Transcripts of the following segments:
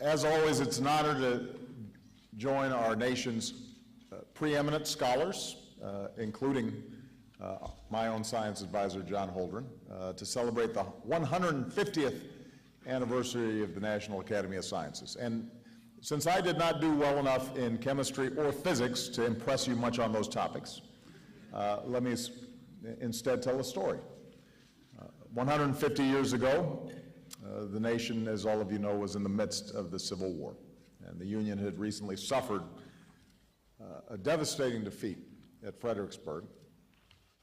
As always, it's an honor to join our nation's preeminent scholars, including my own science advisor, John Holdren, to celebrate the 150th anniversary of the National Academy of Sciences. And since I did not do well enough in chemistry or physics to impress you much on those topics, let me instead tell a story. 150 years ago, the nation, as all of you know, was in the midst of the Civil War, and the Union had recently suffered a devastating defeat at Fredericksburg.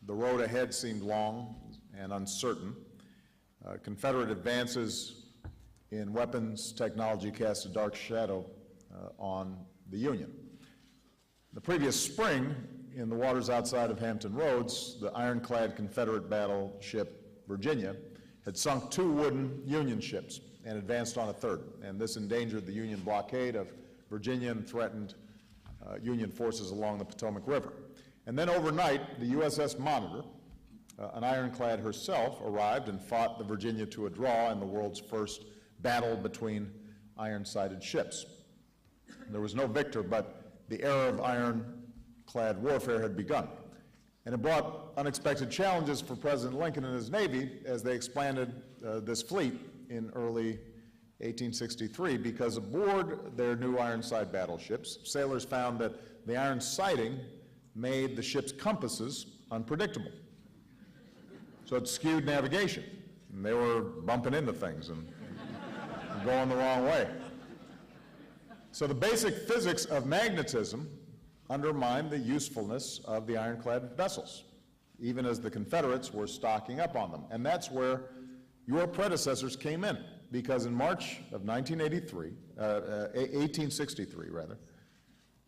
The road ahead seemed long and uncertain. Confederate advances in weapons technology cast a dark shadow on the Union. The previous spring, in the waters outside of Hampton Roads, the ironclad Confederate battleship Virginia had sunk 2 wooden Union ships and advanced on a 3rd, and this endangered the Union blockade of Virginia and threatened Union forces along the Potomac River. And then overnight, the USS Monitor, an ironclad herself, arrived and fought the Virginia to a draw in the world's first battle between iron-sided ships. There was no victor, but the era of ironclad warfare had begun. And it brought unexpected challenges for President Lincoln and his Navy as they expanded this fleet in early 1863, because aboard their new ironside battleships, sailors found that the iron siding made the ship's compasses unpredictable. So it skewed navigation, and they were bumping into things and going the wrong way. So the basic physics of magnetism undermined the usefulness of the ironclad vessels, even as the Confederates were stocking up on them. And that's where your predecessors came in, because in March of 1863,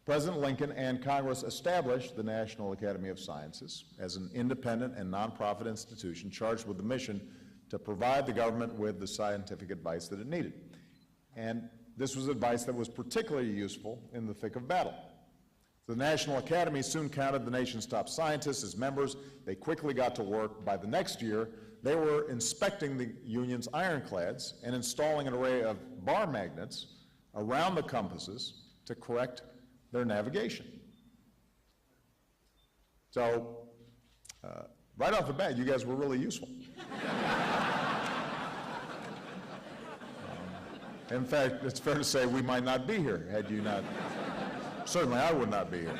President Lincoln and Congress established the National Academy of Sciences as an independent and nonprofit institution charged with the mission to provide the government with the scientific advice that it needed. And this was advice that was particularly useful in the thick of battle. The National Academy soon counted the nation's top scientists as members. They quickly got to work. By the next year, they were inspecting the Union's ironclads and installing an array of bar magnets around the compasses to correct their navigation. So, right off the bat, you guys were really useful. In fact, it's fair to say we might not be here had you not. Certainly I would not be here.